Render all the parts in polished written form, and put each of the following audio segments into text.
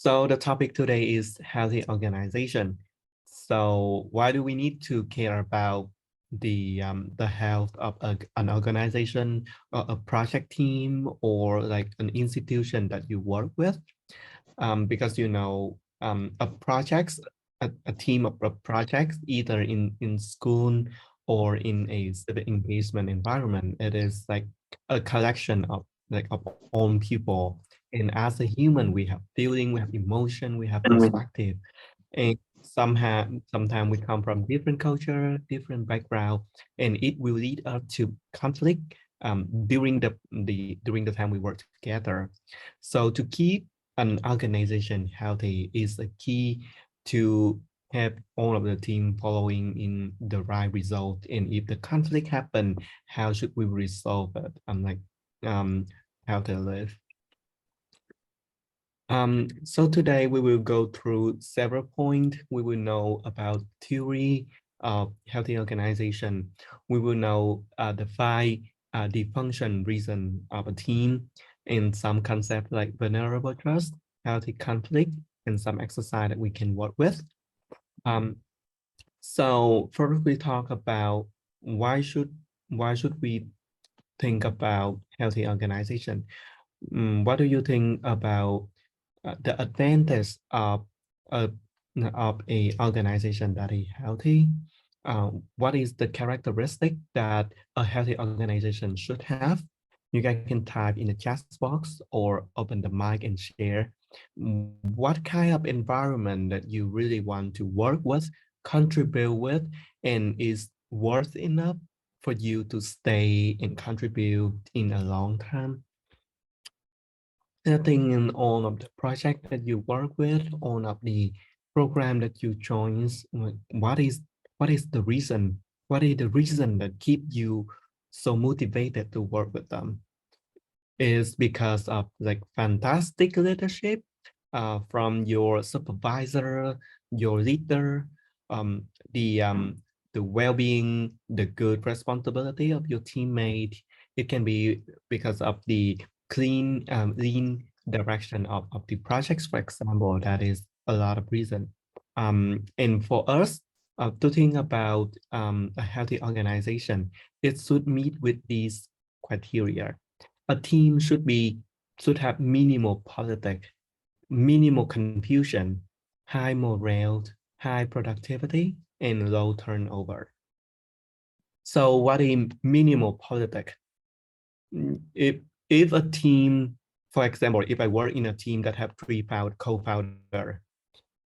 So the topic today is healthy organization. So why do we need to care about the health of an organization, or a project team, or like an institution that you work with? Because a projects, a team of projects, either in school or in a civic engagement environment, it is like a collection of own people. And as a human, we have feeling, we have emotion, we have perspective, and sometimes we come from different culture, different background, and it will lead us to conflict during the time we work together. So to keep an organization healthy is a key to have all of the team following in the right result. And if the conflict happen, how should we resolve it? Um, how to live. So today we will go through several points. We will know about theory of healthy organization. We will know the function reason of a team, and some concepts like vulnerable trust, healthy conflict, and some exercise that we can work with. Um, so first we talk about why should why should we think about healthy organization? What do you think about the advantage of, of a organization that is healthy? What is the characteristic that a healthy organization should have? You guys can type in the chat box or open the mic and share what kind of environment that you really want to work with, contribute with, and is worth enough for you to stay and contribute in a long term. I think in all of the project that you work with, all of the program that you join, what is the reason? What is the reason that keep you so motivated to work with them? Is because of like fantastic leadership from your supervisor, your leader, um, the um, the well-being, the good responsibility of your teammate. It can be because of the lean direction of the projects, for example. That is a lot of reason. And for us to think about a healthy organization, it should meet with these criteria. A team should have minimal politics, minimal confusion, high morale, high productivity, and low turnover. So what is minimal politics? If a team, for example, if I work in a team that have three co-founder,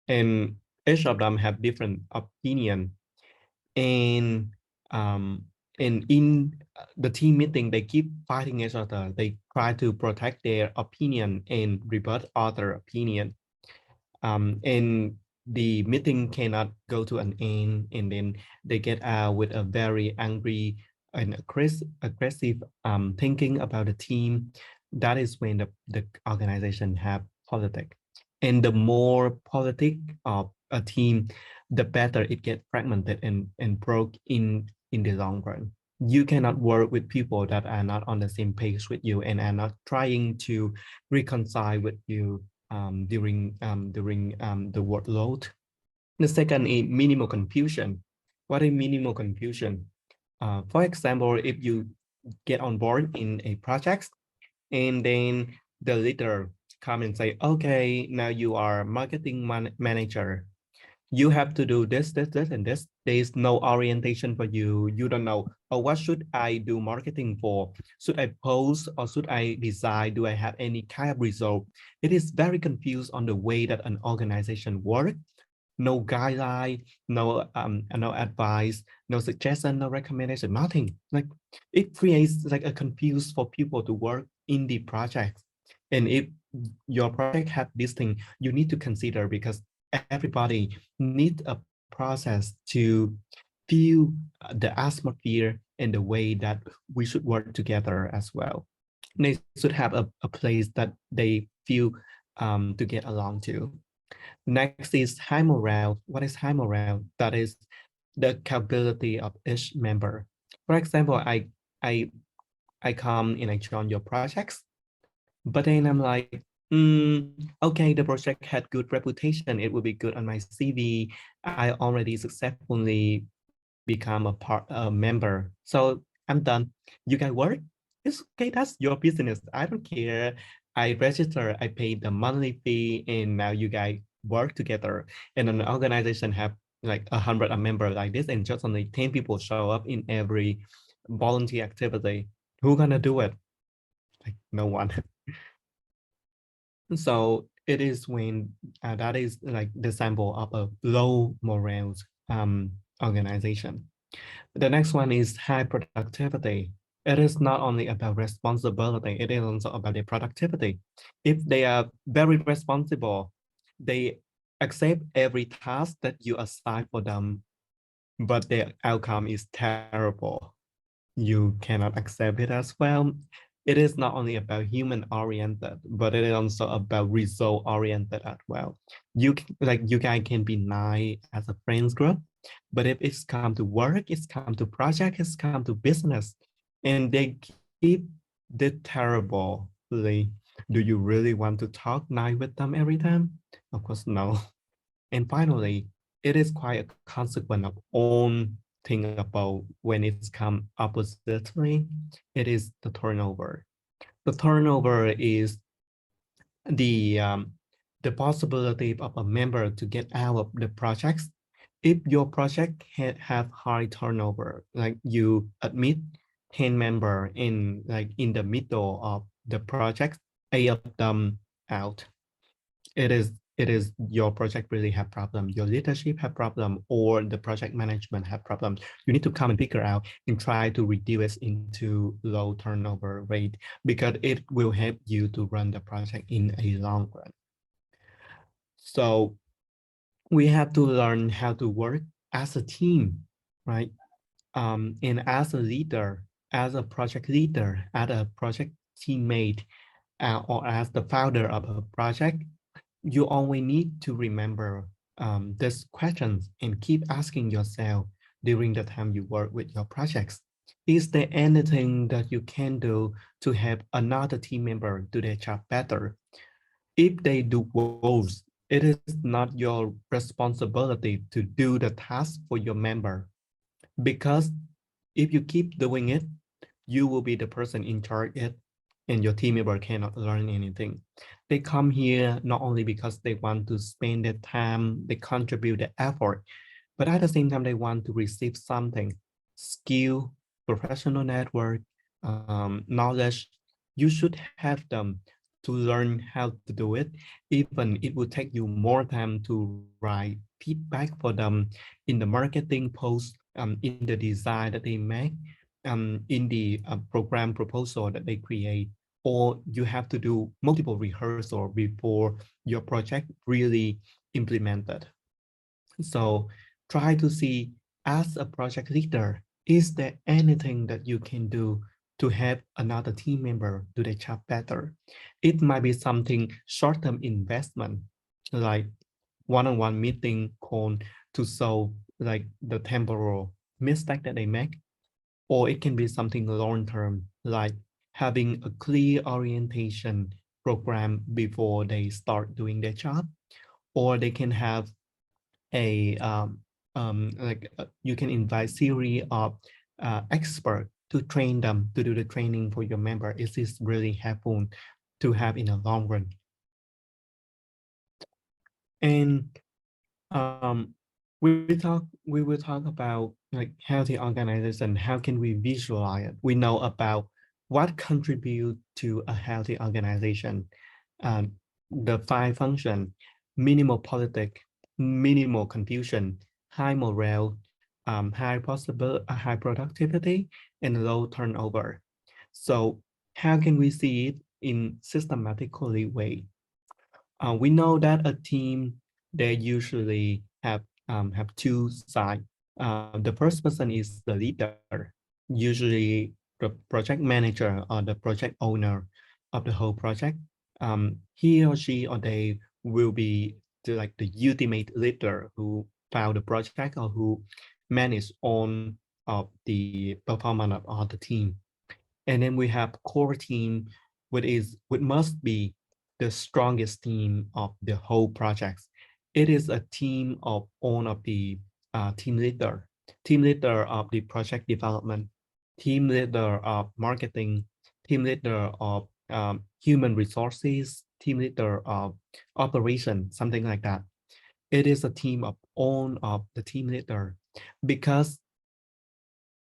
and each of them have different opinion, and um, in the team meeting, they keep fighting each other. They try to protect their opinion and rebut other opinion. And the meeting cannot go to an end, and then they get out with a very angry and aggressive thinking about the team. That is when the organization have politics. And the more politic of a team, the better it gets fragmented and broke in the long run. You cannot work with people that are not on the same page with you and are not trying to reconcile with you during the workload. The second is minimal confusion. What is minimal confusion? For example, if you get on board in a project and then the leader come and say, okay, now you are marketing manager. You have to do this, and this. There is no orientation for you. You don't know, oh, what should I do marketing for? Should I post or should I design? Do I have any kind of result? It is very confused on the way that an organization works. No guideline, no advice, no suggestion, no recommendation, nothing. Like it creates like a confuse for people to work in the project. And if your project have this thing, you need to consider because everybody needs a process to feel the atmosphere and the way that we should work together as well. They should have a place that they feel to get along to. Next is high morale. What is high morale? That is the capability of each member. For example, I come and I join your projects, but then I'm like, Okay, the project had good reputation. It will be good on my CV. I already successfully become a member. So I'm done. You guys work? It's okay. That's your business. I don't care. I register. I pay the monthly fee, and now you guys work together. And an organization have like 100 members like this, and just only 10 people show up in every volunteer activity. Who gonna do it? Like no one. So it is when that is like the sample of a low morale organization. The next one is high productivity. It is not only about responsibility, it is also about their productivity. If they are very responsible, they accept every task that you assign for them, but their outcome is terrible. You cannot accept it as well. It is not only about human oriented, but it is also about result oriented as well. You guys can be nice as a friends group, but if it's come to work, it's come to project, it's come to business, and they keep the terribly. Do you really want to talk nice with them every time? Of course, no. And finally, it is quite a consequence of own thing about when it's come oppositely, it is the turnover. The turnover is the um, the possibility of a member to get out of the projects. If your project have high turnover, like you admit 10 member in like in the middle of the project, 8 of them out, it is your project really have problem, your leadership have problem, or the project management have problem. You need to come and figure out and try to reduce it into low turnover rate, because it will help you to run the project in a long run. So we have to learn how to work as a team, right? And as a leader, as a project leader, as a project teammate, or as the founder of a project, you always need to remember these questions and keep asking yourself during the time you work with your projects. Is there anything that you can do to help another team member do their job better? If they do worse, it is not your responsibility to do the task for your member, because if you keep doing it, you will be the person in charge it, and your team member cannot learn anything. They come here not only because they want to spend their time, they contribute their effort, but at the same time, they want to receive something, skill, professional network, knowledge. You should have them to learn how to do it. Even it will take you more time to write feedback for them in the marketing post, in the design that they make, in the program proposal that they create, or you have to do multiple rehearsal before your project really implemented. So try to see, as a project leader, is there anything that you can do to help another team member do their job better? It might be something short-term investment, like one-on-one meeting called to solve like the temporal mistake that they make, or it can be something long-term, like having a clear orientation program before they start doing their job, or they can have a you can invite series of expert to train them to do the training for your member. It is really helpful to have in the long run. And we will talk about like healthy organization. How can we visualize it? We know about what contribute to a healthy organization. Um, the 5 function: minimal politic, minimal confusion, high morale, high productivity, and low turnover. So how can we see it in systematically way? We know that a team, they usually have two sides. The first person is the leader, usually the project manager or the project owner of the whole project. He or she or they will be like the ultimate leader who found the project or who manage on of the performance of all the team. And then we have core team, which must be the strongest team of the whole project. It is a team of all of the team leader of the project development, team leader of marketing, team leader of human resources, team leader of operation, something like that. It is a team of all of the team leader because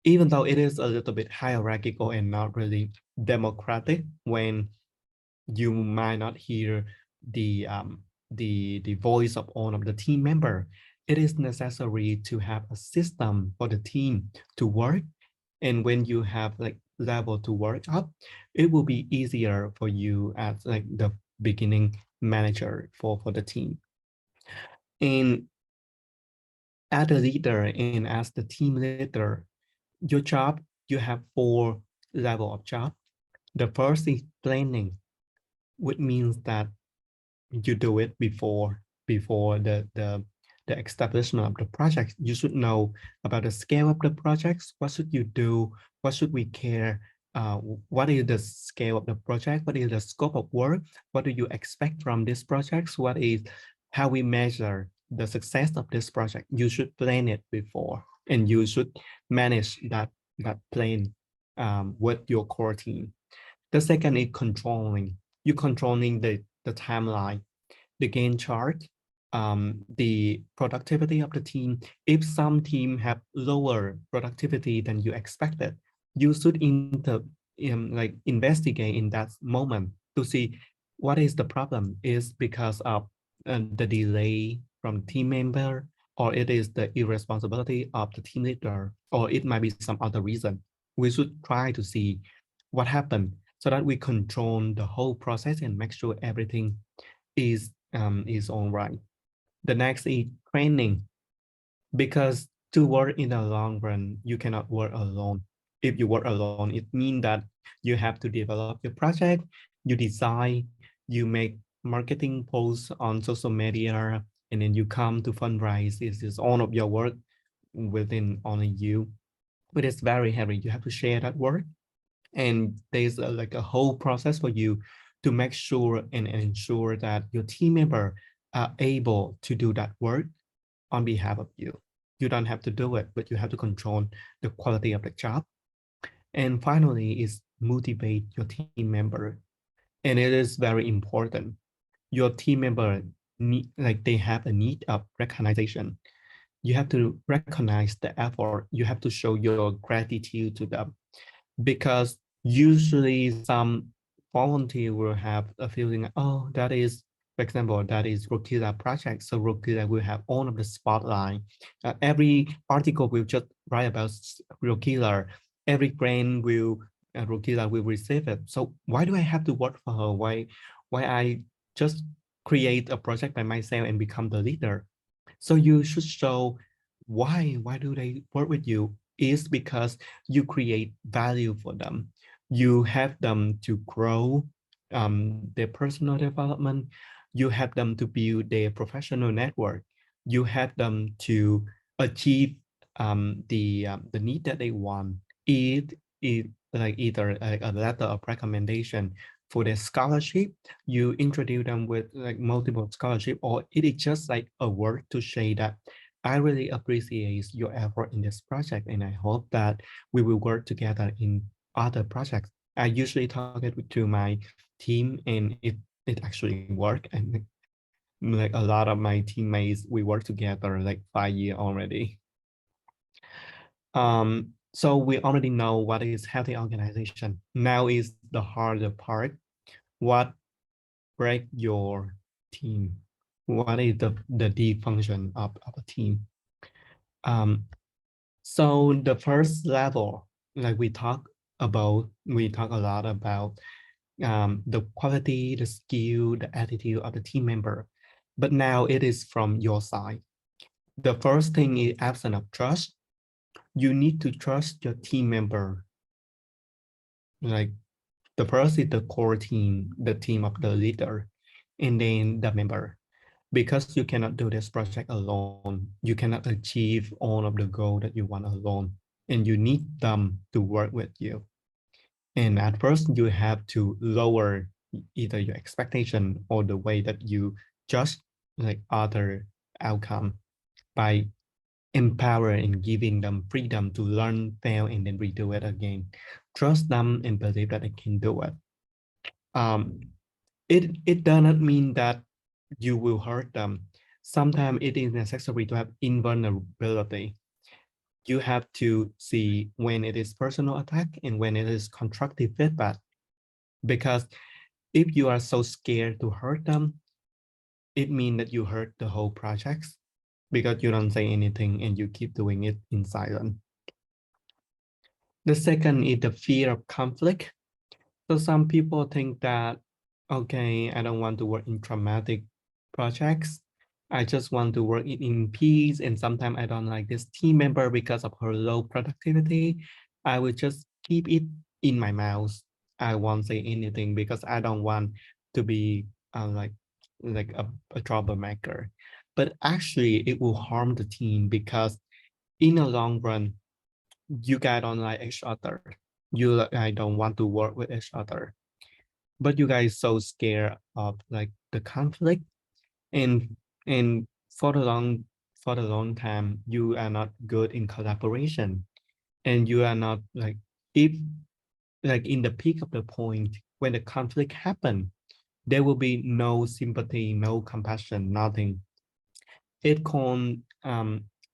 even though it is a little bit hierarchical and not really democratic, when you might not hear the voice of all of the team member, it is necessary to have a system for the team to work. And when you have like level to work up, it will be easier for you as like the beginning manager for the team. And as a leader and as the team leader, your job, you have 4 levels of job. The first is planning, which means that you do it before the establishment of the project. You should know about the scale of the projects. What should you do? What should we care? What is the scale of the project? What is the scope of work? What do you expect from this project? What is how we measure the success of this project? You should plan it before, and you should manage that plan with your core team. The second is controlling. You controlling the timeline, the Gantt chart, the productivity of the team. If some team have lower productivity than you expected, you should like investigate in that moment to see what is the problem. Is because of the delay from team member, or it is the irresponsibility of the team leader, or it might be some other reason. We should try to see what happened so that we control the whole process and make sure everything is all right. The next is training, because to work in the long run, you cannot work alone. If you work alone, it means that you have to develop your project, you design, you make marketing posts on social media, and then you come to fundraise. This is all of your work within only you. But it's very heavy. You have to share that work, and there's like a whole process for you to make sure and ensure that your team member are able to do that work on behalf of you. You don't have to do it, but you have to control the quality of the job. And finally is motivate your team member. And it is very important. Your team member need, like they have a need of recognition. You have to recognize the effort. You have to show your gratitude to them, because usually some volunteer will have a feeling, oh, that is, for example, that is Rokila project. So Rokila will have all of the spotlight. Every article will just write about Rokila. Every grant will, Rokila will receive it. So why do I have to work for her? Why I just create a project by myself and become the leader? So you should show why do they work with you is because you create value for them. You have them to grow their personal development. You have them to build their professional network. You have them to achieve the need that they want. It like either a letter of recommendation for their scholarship. You introduce them with like multiple scholarship, or it is just like a word to say that I really appreciate your effort in this project, and I hope that we will work together in other projects. I usually talk it to my team, and it actually worked. And like a lot of my teammates, we work together like 5 years already. So we already know what is healthy organization. Now is the harder part. What break your team? What is the deep function of a team? Um, So the first level, like we talk a lot about the quality, the skill, the attitude of the team member. But now it is from your side. The first thing is absence of trust. You need to trust your team member. Like the first is the core team, the team of the leader, and then the member. Because you cannot do this project alone. You cannot achieve all of the goal that you want alone. And you need them to work with you. And at first you have to lower either your expectation or the way that you judge like other outcome by empowering and giving them freedom to learn, fail, and then redo it again. Trust them and believe that they can do it. Um, it does not mean that you will hurt them. Sometimes it is necessary to have invulnerability. You have to see when it is personal attack and when it is constructive feedback. Because if you are so scared to hurt them, it means that you hurt the whole project because you don't say anything and you keep doing it in silence. The second is the fear of conflict. So some people think that, okay, I don't want to work in traumatic projects. I just want to work in peace. And sometimes I don't like this team member because of her low productivity. I will just keep it in my mouth. I won't say anything because I don't want to be like a troublemaker. But actually, it will harm the team because in the long run, you guys don't like each other. I don't want to work with each other, but you guys so scared of like the conflict, and and for the long time you are not good in collaboration, and you are not like, if like in the peak of the point when the conflict happen, there will be no sympathy, no compassion, nothing. It can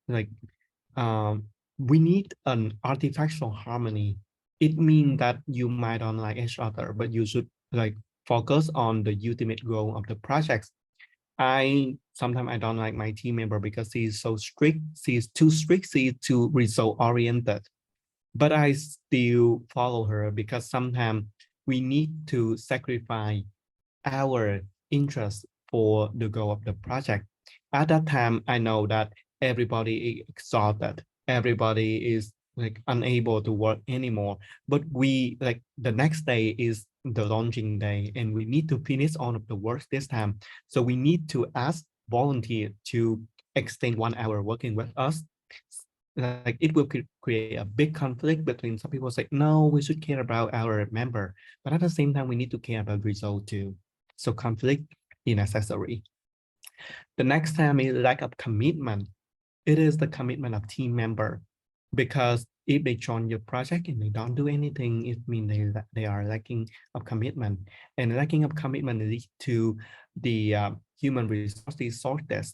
like um, we need an artificial harmony. It means that you might don't like each other, but you should like focus on the ultimate goal of the project. I sometimes I don't like my team member because she's so strict. She's too strict. She's too result oriented. But I still follow her because sometimes we need to sacrifice our interest for the goal of the project. At that time, I know that everybody is exhausted. Everybody is like unable to work anymore. But we like the next day is the launching day, and we need to finish all of the work this time. So we need to ask volunteer to extend 1 hour working with us. Like it will create a big conflict between some people say, no, we should care about our member. But at the same time, we need to care about result too. So conflict is necessary. The next time is lack of commitment. It is the commitment of team member, because if they join your project and they don't do anything, it means they are lacking of commitment, and lacking of commitment leads to the human resources shortage,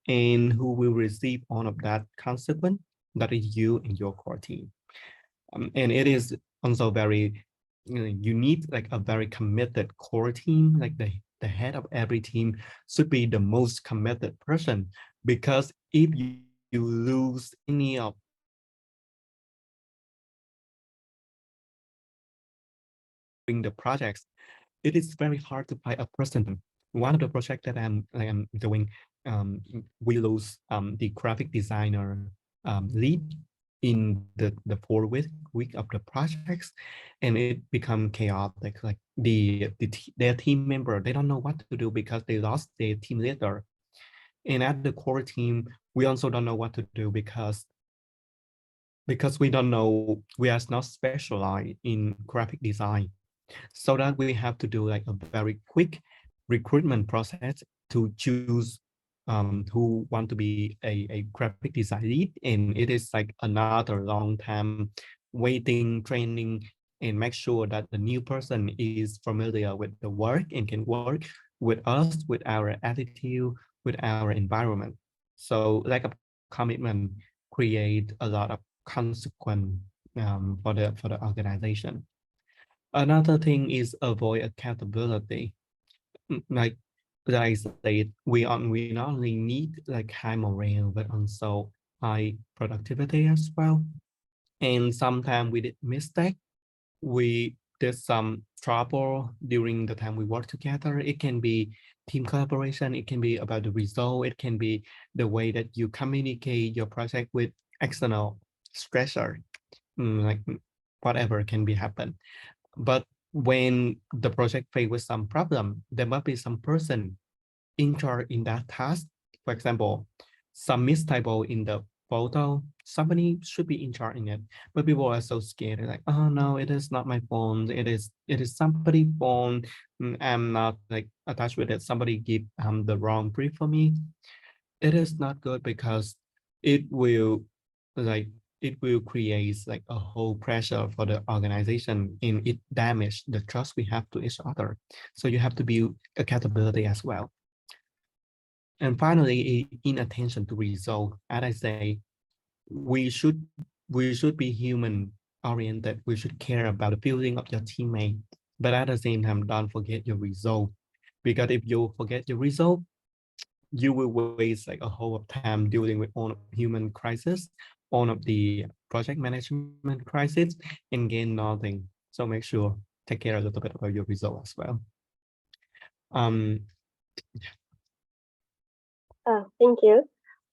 and who will receive all of that consequence? That is you and your core team. And it is also very, you need like a very committed core team, like the head of every team should be the most committed person, because if you lose any of during the projects, it is very hard to find a person. One of the projects that I'm doing, we lose the graphic designer lead in the 4 week of the projects, and it become chaotic. Like their team member, they don't know what to do because they lost their team leader. And at the core team, we also don't know what to do because we don't know, we are not specialized in graphic design. So that we have to do like a very quick recruitment process to choose who want to be a graphic design lead. And it is like another long time waiting, training, and make sure that the new person is familiar with the work and can work with us, with our attitude, with our environment. So lack of commitment create a lot of consequence for the organization. Another thing is avoid accountability. Like I said, we not only need like high morale, but also high productivity as well. And sometimes we did mistake. We did some trouble during the time we work together. It can be team collaboration. It can be about the result. It can be the way that you communicate your project with external stressor. Like whatever can be happen. But when the project fails with some problem, there must be some person in charge in that task. For example, some mistype in the photo, somebody should be in charge in it. But people are so scared. They're like, oh no, it is not my phone. It is somebody's phone. I'm not like attached with it. Somebody give the wrong brief for me. It is not good because it will like it will create like a whole pressure for the organization and it damage the trust we have to each other. So you have to build accountability as well. And finally, in attention to result, as I say, we should we should be human oriented. We should care about the feeling of your teammate, but at the same time, don't forget your result. Because if you forget your result, you will waste like a whole of time dealing with all of human crisis, all of the project management crisis, and gain nothing. So make sure take care a little bit about your result as well. Um, Thank you.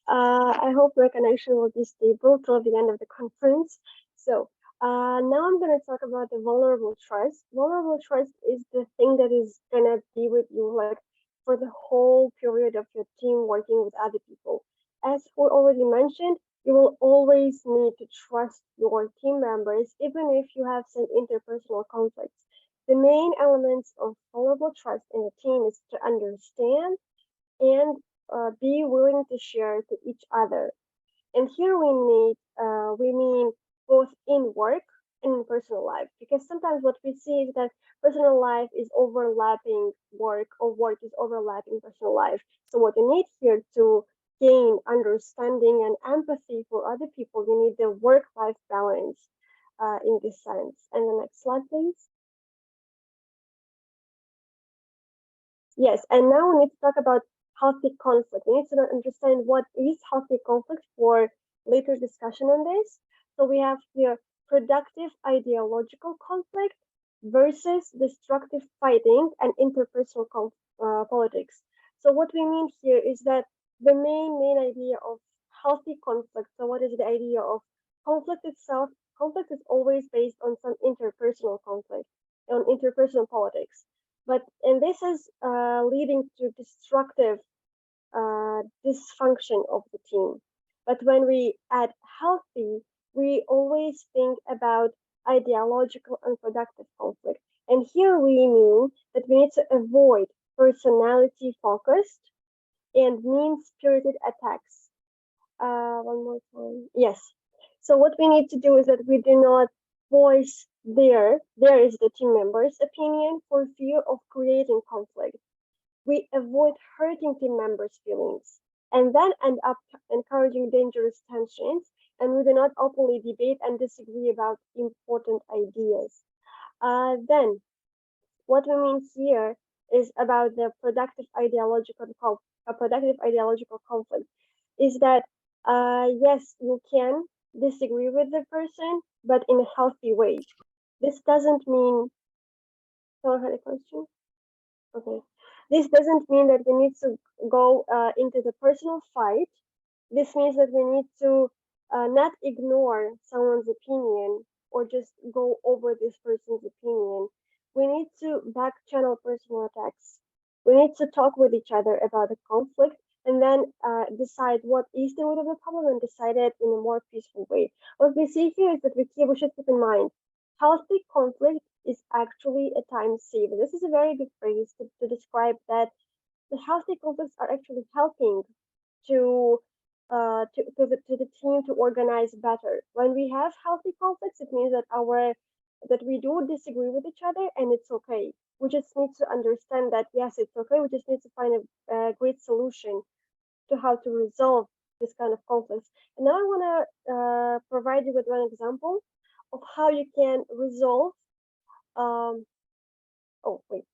I hope my connection will be stable till the end of the conference. So now I'm going to talk about the vulnerable trust. Vulnerable trust is the thing that is going to be with you like for the whole period of your team working with other people. As we already mentioned, you will always need to trust your team members, even if you have some interpersonal conflicts. The main elements of vulnerable trust in a team is to understand and be willing to share to each other. And here we mean both in work and in personal life, because sometimes what we see is that personal life is overlapping work or work is overlapping personal life. So what you need here to gain understanding and empathy for other people, you need the work-life balance in this sense. And the next slide, please. Yes, and now we need to talk about healthy conflict. We need to understand what is healthy conflict for later discussion on this. So we have here productive ideological conflict versus destructive fighting and interpersonal politics. So what we mean here is that the main idea of healthy conflict. So what is the idea of conflict itself? Conflict is always based on some interpersonal conflict, on interpersonal politics, and this is leading to destructive dysfunction of the team. But when we add healthy, we always think about ideological and productive conflict. And here we mean that we need to avoid personality focused and mean spirited attacks. One more time. Yes. So what we need to do is that we do not voice there is the team member's opinion for fear of creating conflict. We avoid hurting team members' feelings and then end up encouraging dangerous tensions, and we do not openly debate and disagree about important ideas. Then what we mean here is about the productive ideological conflict is that yes, you can disagree with the person, but in a healthy way. This doesn't mean. Someone had a question. Okay. This doesn't mean that we need to go into the personal fight. This means that we need to not ignore someone's opinion or just go over this person's opinion. We need to back channel personal attacks. We need to talk with each other about the conflict and then decide what is the root of the problem and decide it in a more peaceful way. What we see here is that we should keep in mind healthy conflict is actually a time saver. This is a very good phrase to describe that the healthy conflicts are actually helping to to the team to organize better. When we have healthy conflicts, it means that we do disagree with each other and it's okay. We just need to understand that yes, it's okay. We just need to find a great solution to how to resolve this kind of conflicts. And now I want to provide you with one example of how you can resolve. Um, oh wait,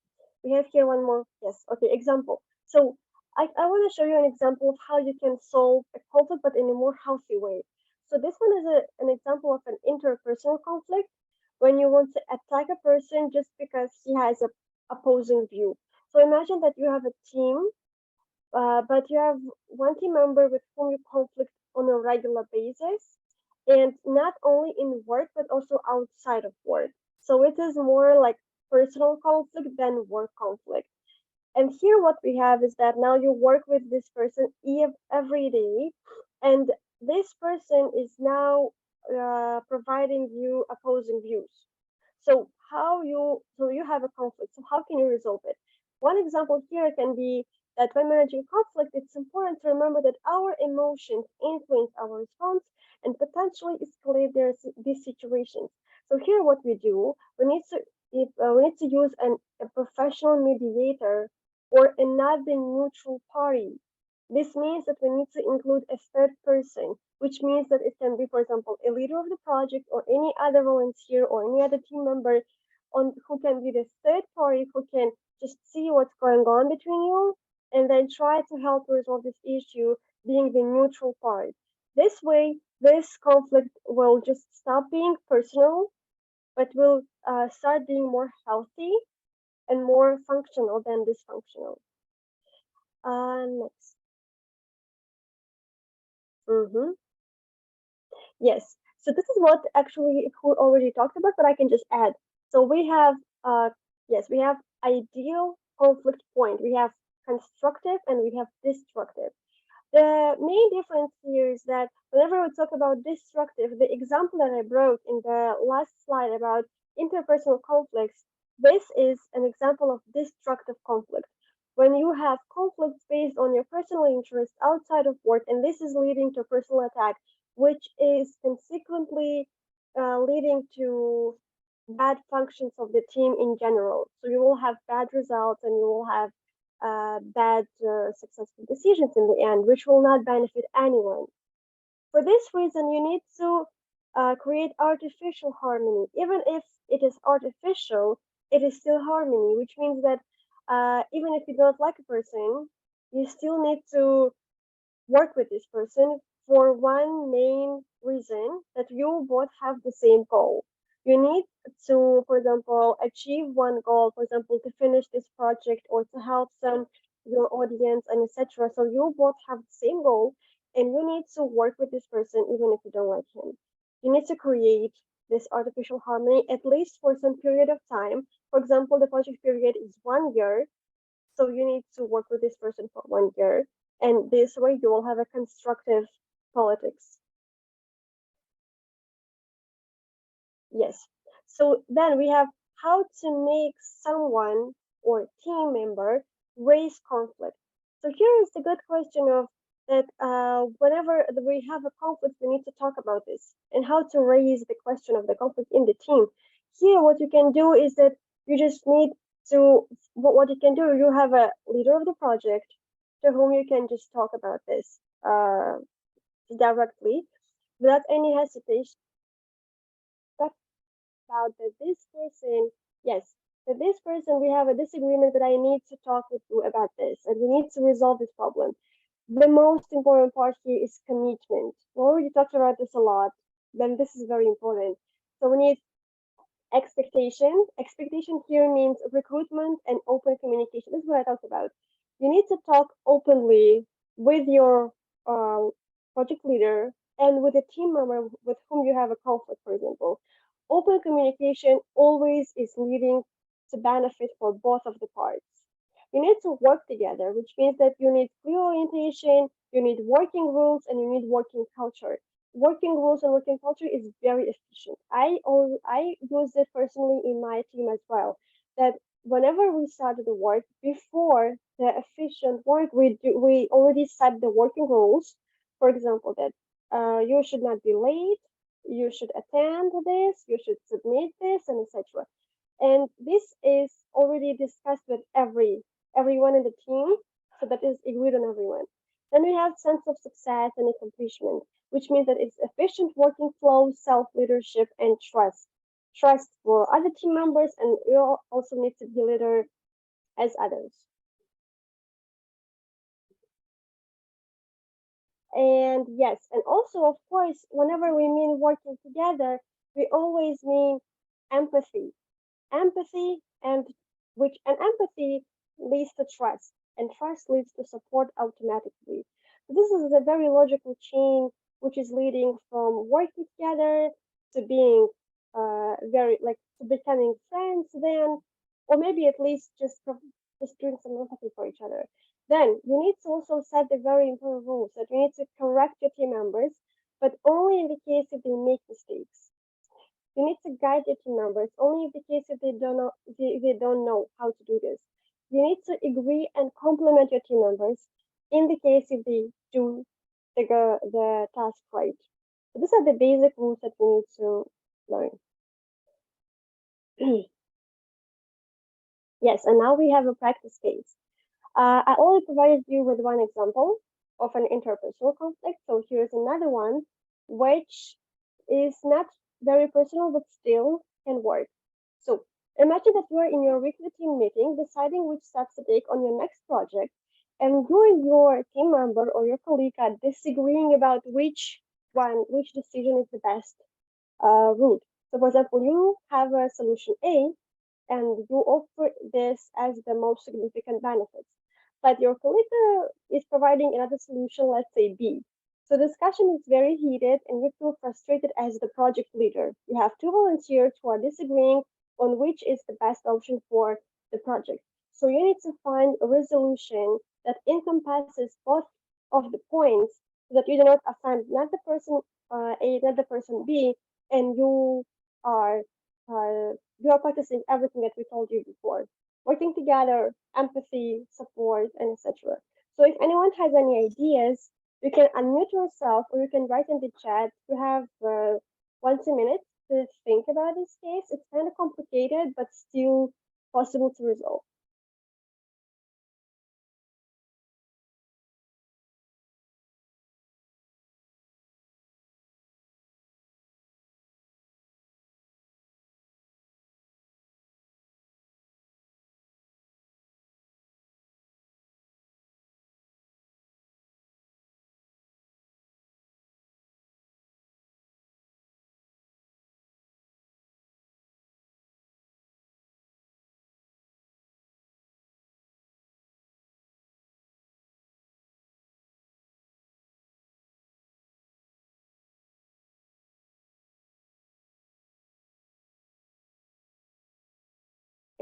we have here one more. Yes, okay, example. So I want to show you an example of how you can solve a conflict, but in a more healthy way. So this one is an example of an interpersonal conflict when you want to attack a person just because he has a opposing view. So imagine that you have a team, but you have one team member with whom you conflict on a regular basis, and not only in work but also outside of work. So it is more like personal conflict than work conflict. And here, what we have is that now you work with this person every day, and this person is now providing you opposing views. So you have a conflict. So how can you resolve it? One example here can be that when managing conflict, it's important to remember that our emotions influence our response and potentially escalate these situations. So here, what we do, we need to use a professional mediator or another neutral party. This means that we need to include a third person, which means that it can be, for example, a leader of the project or any other volunteer or any other team member on who can be the third party who can just see what's going on between you and then try to help resolve this issue being the neutral part. This way, this conflict will just stop being personal, but will start being more healthy and more functional than dysfunctional. Next. Mm-hmm. Yes. So this is what actually who already talked about, but I can just add. So we have yes, we have ideal conflict point. We have constructive and we have destructive. The main difference here is that whenever we talk about destructive, the example that I brought in the last slide about interpersonal conflicts, this is an example of destructive conflict. When you have conflicts based on your personal interests outside of work, and this is leading to personal attack, which is consequently leading to bad functions of the team in general. So you will have bad results and you will have bad successful decisions in the end, which will not benefit anyone. For this reason, you need to create artificial harmony. Even if it is artificial, it is still harmony, which means that even if you don't like a person, you still need to work with this person for one main reason that you both have the same goal. You need to, for example, achieve one goal, for example, to finish this project or to help some your audience and etc. So you both have the same goal and you need to work with this person even if you don't like him. You need to create this artificial harmony at least for some period of time. For example, the project period is 1 year, so you need to work with this person for 1 year, and this way you will have a constructive politics. Yes. So then we have how to make someone or team member raise conflict. So here is the good question of that whenever we have a conflict, we need to talk about this and how to raise the question of the conflict in the team. Here, what you can do is that you just need to, what you can do, you have a leader of the project to whom you can just talk about this directly without any hesitation about that this person, yes, that this person, we have a disagreement that I need to talk with you about this and we need to resolve this problem. The most important part here is commitment. We already talked about this a lot, then this is very important. So we need expectation. Expectation here means recruitment and open communication. This is what I talked about. You need to talk openly with your project leader and with a team member with whom you have a conflict, for example. Open communication always is leading to benefit for both of the parts. You need to work together, which means that you need clear orientation, you need working rules, and you need working culture. Working rules and working culture is very efficient. I use it personally in my team as well. That whenever we start the work, before the efficient work, we already set the working rules. For example, that you should not be late, you should attend this, you should submit this, and etc. And this is already discussed with everyone in the team, so that is agreed on everyone. Then we have sense of success and accomplishment, which means that it's efficient working flow, self-leadership, and trust. Trust for other team members, and we also need to be leader as others. And yes, and also, of course, whenever we mean working together, we always mean empathy. Empathy and empathy leads to trust, and trust leads to support automatically. So this is a very logical chain which is leading from working together to being very like to becoming friends then, or maybe at least just doing some empathy for each other. Then you need to also set the very important rules that you need to correct your team members but only in the case if they make mistakes. You need to guide your team members only in the case if they don't know how to do this. You need to agree and compliment your team members in the case if they do the task right. So these are the basic rules that we need to learn. Yes, and now we have a practice case. I only provided you with one example of an interpersonal conflict. So here's another one, which is not very personal, but still can work. So imagine that you are in your weekly team meeting, deciding which steps to take on your next project, and you and your team member or your colleague are disagreeing about which decision is the best route. So, for example, you have a solution A, and you offer this as the most significant benefits. But your colleague is providing another solution, let's say B. So discussion is very heated and you feel frustrated as the project leader. You have two volunteers who are disagreeing on which is the best option for the project. So you need to find a resolution that encompasses both of the points so that you do not offend not the person A, not the person B, and are you are practicing everything that we told you before. Working together, empathy, support, and etc. So if anyone has any ideas, you can unmute yourself or you can write in the chat. You have 1 2 minutes to think about this case. It's kind of complicated, but still possible to resolve.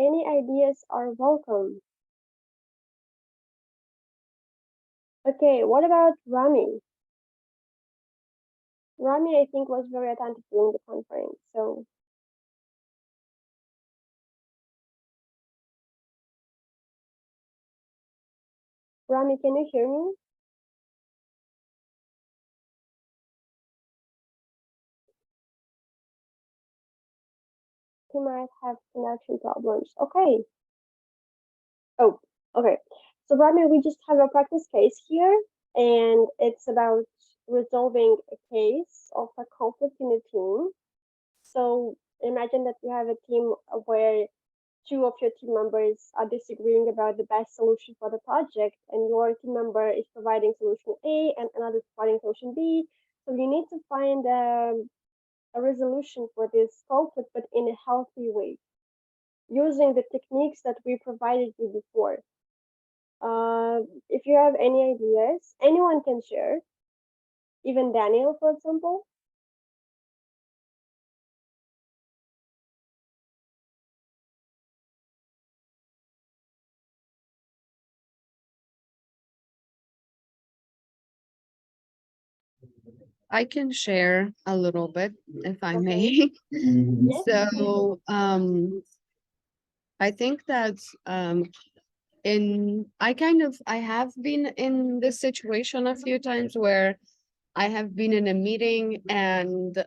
Any ideas are welcome. Okay, what about Rami? Rami, I think, was very attentive during the conference. So, Rami, can you hear me? He might have connection problems. Okay. Oh, okay. So, Rami, we just have a practice case here, and it's about resolving a case of a conflict in a team. So, imagine that you have a team where two of your team members are disagreeing about the best solution for the project, and your team member is providing solution A and another is providing solution B. So you need to find a resolution for this conflict, but in a healthy way, using the techniques that we provided you before. If you have any ideas, anyone can share, even Daniel, for example. I can share a little bit, if I Okay. may. Yes. So, I think that I have been in this situation a few times where I have been in a meeting and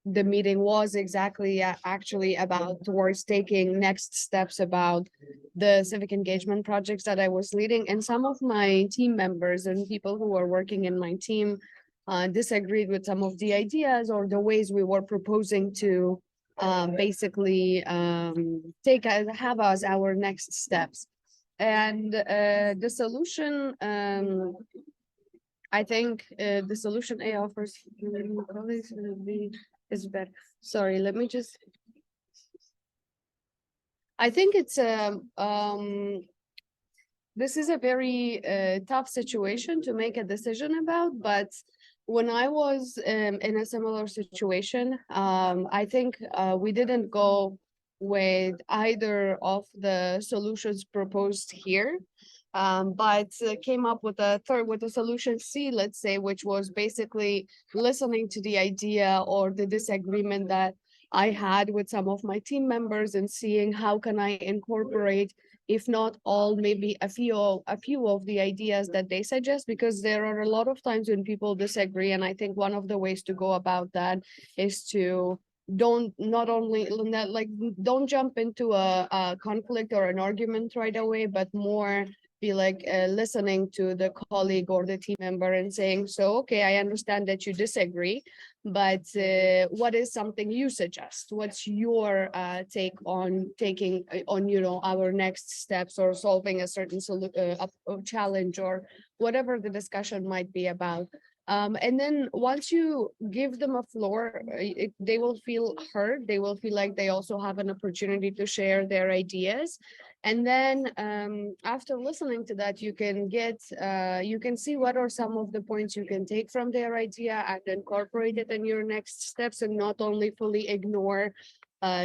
the meeting was exactly actually about towards taking next steps about the civic engagement projects that I was leading, and some of my team members and people who were working in my team disagreed with some of the ideas or the ways we were proposing to basically have as our next steps. And the solution, I think the solution A offers is better. Sorry, let me just. I think it's this is a very tough situation to make a decision about, but when I was in a similar situation, I think we didn't go with either of the solutions proposed here. but came up with a solution C, let's say, which was basically listening to the idea or the disagreement that I had with some of my team members and seeing how can I incorporate, if not all, maybe a few of the ideas that they suggest, because there are a lot of times when people disagree. And I think one of the ways to go about that is to don't jump into a conflict or an argument right away, but more be like listening to the colleague or the team member and saying, so, okay, I understand that you disagree, but what is something you suggest? What's your take on taking on, our next steps or solving a certain challenge or whatever the discussion might be about? And then once you give them a floor, they will feel heard. They will feel like they also have an opportunity to share their ideas. And then after listening to that, you can see what are some of the points you can take from their idea and incorporate it in your next steps, and not only fully ignore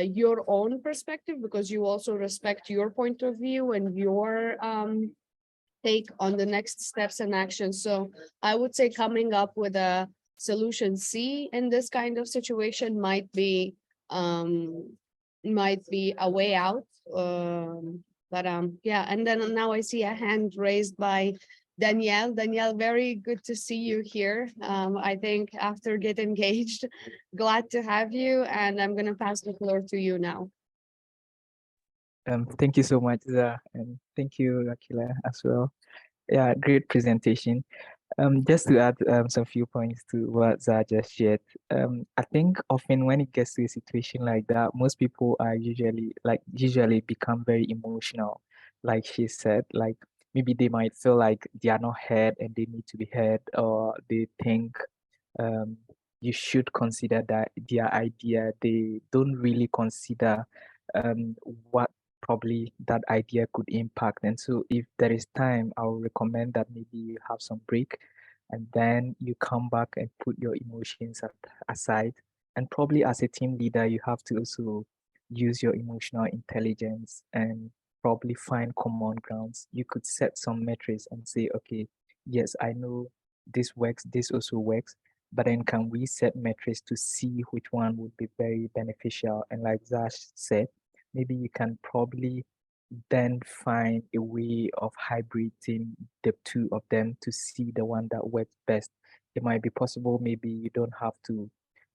your own perspective, because you also respect your point of view and your take on the next steps and actions. So I would say coming up with a solution C in this kind of situation might be a way out. Yeah, and then now I see a hand raised by Danielle. Danielle, very good to see you here. I think after get engaged, glad to have you, and I'm gonna pass the floor to you now. Thank you so much, Zah, and thank you, Akila, as well. Yeah, great presentation. Just to add some few points to what Zah just shared. I think often when it gets to a situation like that, most people are usually become very emotional. Like she said, like maybe they might feel like they are not heard and they need to be heard, or they think um, you should consider that their idea. They don't really consider what probably that idea could impact. And so if there is time, I will recommend that maybe you have some break and then you come back and put your emotions aside. And probably as a team leader, you have to also use your emotional intelligence and probably find common grounds. You could set some metrics and say, okay, yes, I know this works, this also works, but then can we set metrics to see which one would be very beneficial? And like Zash said, maybe you can probably then find a way of hybriding the two of them to see the one that works best. It might be possible, maybe you don't have to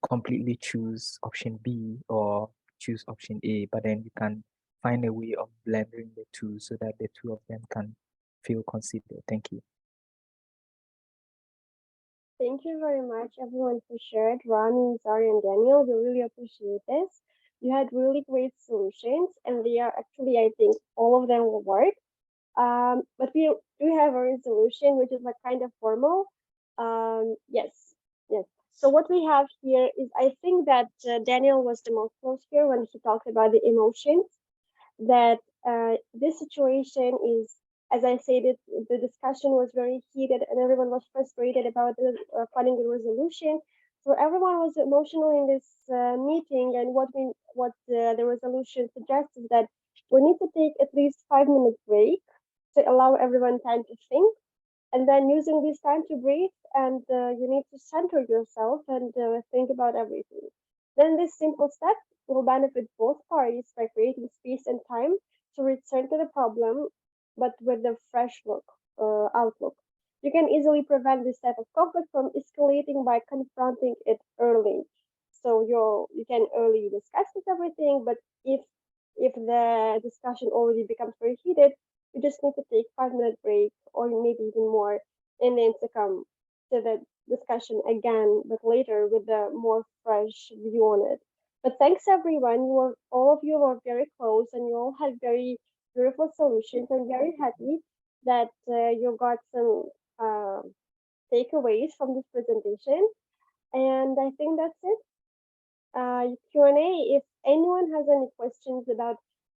completely choose option B or choose option A, but then you can find a way of blending the two so that the two of them can feel considered. Thank you. Thank you very much, everyone, for sharing. Rami, Zari, and Daniel, we really appreciate this. You had really great solutions, and they are actually, I think, all of them will work. But we do have a resolution, which is like kind of formal. Yes, yes. So what we have here is, I think that Daniel was the most close here when he talked about the emotions. That this situation is, as I said, the discussion was very heated and everyone was frustrated about finding the resolution. So everyone was emotional in this meeting, and what the resolution suggests is that we need to take at least 5 minute break to allow everyone time to think, and then using this time to breathe, and you need to center yourself and think about everything. Then this simple step will benefit both parties by creating space and time to return to the problem, but with a fresh outlook. You can easily prevent this type of conflict from escalating by confronting it early. So you can early discuss with everything, but if the discussion already becomes very heated, you just need to take 5 minute break or maybe even more, and then to come to the discussion again, but later with a more fresh view on it. But thanks everyone. All of you were very close and you all had very beautiful solutions. I'm very happy that you got some uh, takeaways from this presentation. And I think that's it. Q&A, if anyone has any questions about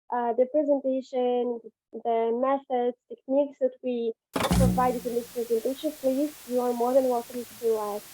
the presentation, the methods, techniques that we provided in this presentation, please, you are more than welcome to ask